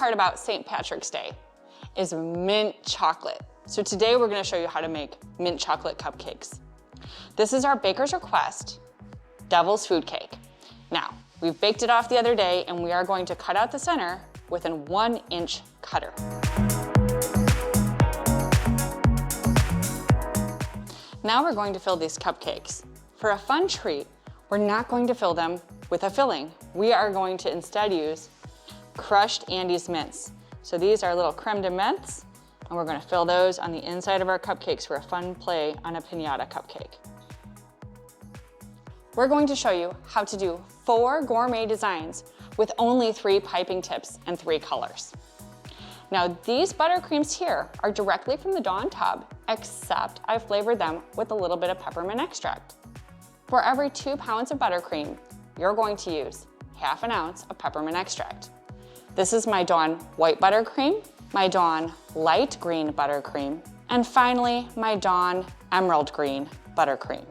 part about St. Patrick's Day is mint chocolate. So today we're gonna show you how to make mint chocolate cupcakes. This is our baker's request, devil's food cake. Now, we've baked it off the other day and we are going to cut out the center with an 1-inch cutter. Now we're going to fill these cupcakes. For a fun treat, we're not going to fill them with a filling. We are going to instead use crushed Andes mints. So these are little creme de menthes, and we're gonna fill those on the inside of our cupcakes for a fun play on a piñata cupcake. We're going to show you how to do 4 gourmet designs with only 3 piping tips and 3 colors. Now these buttercreams here are directly from the Dawn tub, except I flavored them with a little bit of peppermint extract. For every 2 pounds of buttercream, you're going to use ½ an ounce of peppermint extract. This is my Dawn white buttercream, my Dawn light green buttercream, and finally my Dawn emerald green buttercream.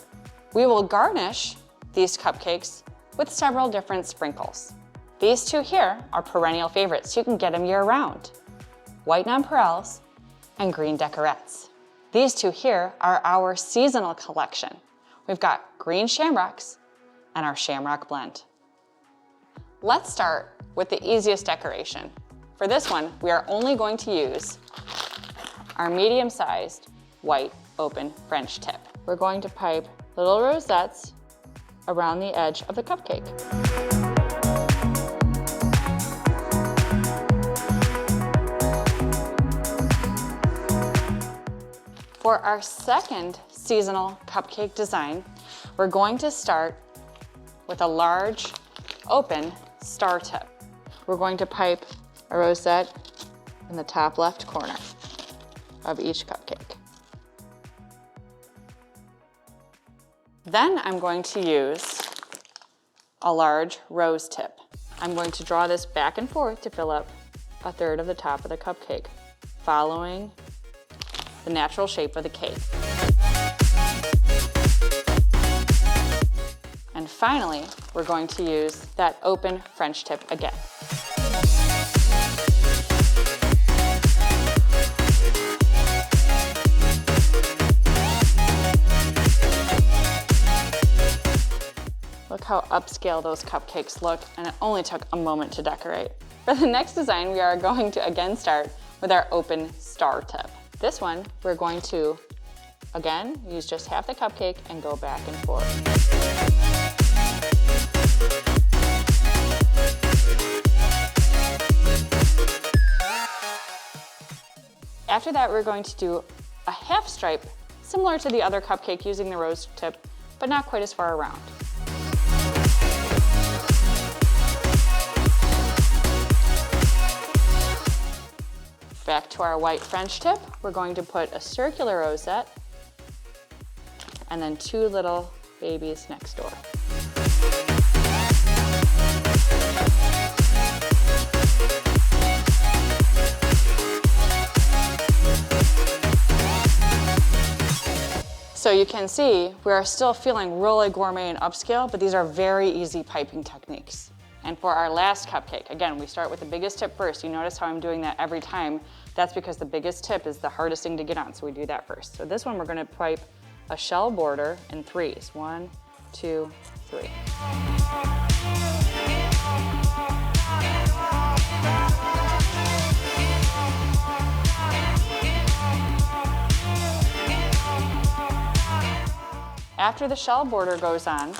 We will garnish these cupcakes with several different sprinkles. These 2 here are perennial favorites. You can get them year round. White nonpareils and green decorettes. These 2 here are our seasonal collection. We've got green shamrocks and our shamrock blend. Let's start with the easiest decoration. For this one, we are only going to use our medium-sized white open French tip. We're going to pipe little rosettes around the edge of the cupcake. For our second seasonal cupcake design, we're going to start with a large open star tip. We're going to pipe a rosette in the top left corner of each cupcake. Then I'm going to use a large rose tip. I'm going to draw this back and forth to fill up a third of the top of the cupcake, following the natural shape of the cake. And finally, we're going to use that open French tip again. Look how upscale those cupcakes look, and it only took a moment to decorate. For the next design, we are going to again start with our open star tip. This one, we're going to, again, use just half the cupcake and go back and forth. After that, we're going to do a half stripe, similar to the other cupcake using the rose tip, but not quite as far around. Back to our white French tip, we're going to put a circular rosette and then 2 little babies next door. So you can see we are still feeling really gourmet and upscale, but these are very easy piping techniques. And for our last cupcake, again, we start with the biggest tip first. You notice how I'm doing that every time. That's because the biggest tip is the hardest thing to get on, so we do that first. So this one, we're gonna pipe a shell border in 3s. 1, 2, 3. After the shell border goes on,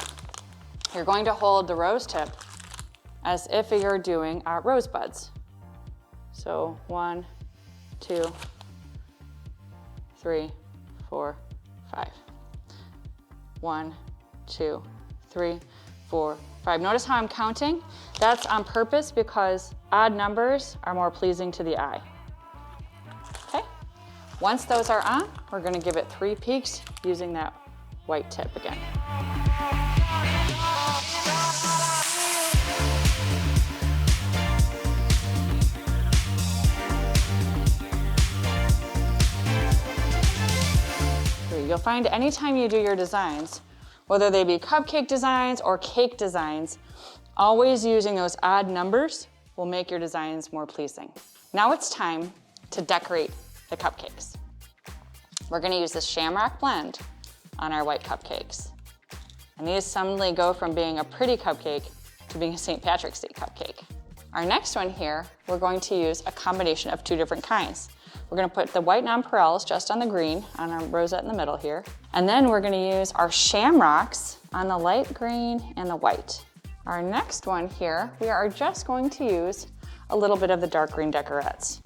you're going to hold the rose tip as if you're doing rose buds. So 1, 2, 3, 4, 5. 1, 2, 3, 4, 5. Notice how I'm counting? That's on purpose because odd numbers are more pleasing to the eye. Okay? Once those are on, we're gonna give it 3 peaks using that white tip again. You'll find anytime you do your designs, whether they be cupcake designs or cake designs, always using those odd numbers will make your designs more pleasing. Now it's time to decorate the cupcakes. We're gonna use this shamrock blend on our white cupcakes. And these suddenly go from being a pretty cupcake to being a St. Patrick's Day cupcake. Our next one here, we're going to use a combination of 2 different kinds. We're gonna put the white nonpareils just on the green, on our rosette in the middle here. And then we're gonna use our shamrocks on the light green and the white. Our next one here, we are just going to use a little bit of the dark green decorettes.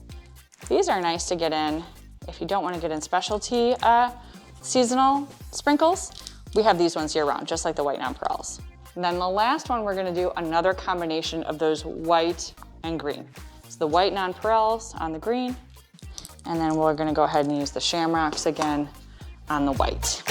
These are nice to get in if you don't wanna get in specialty seasonal sprinkles. We have these ones year round, just like the white nonpareils. And then the last one, we're gonna do another combination of those white and green. So the white nonpareils on the green, and then we're gonna go ahead and use the shamrocks again on the white.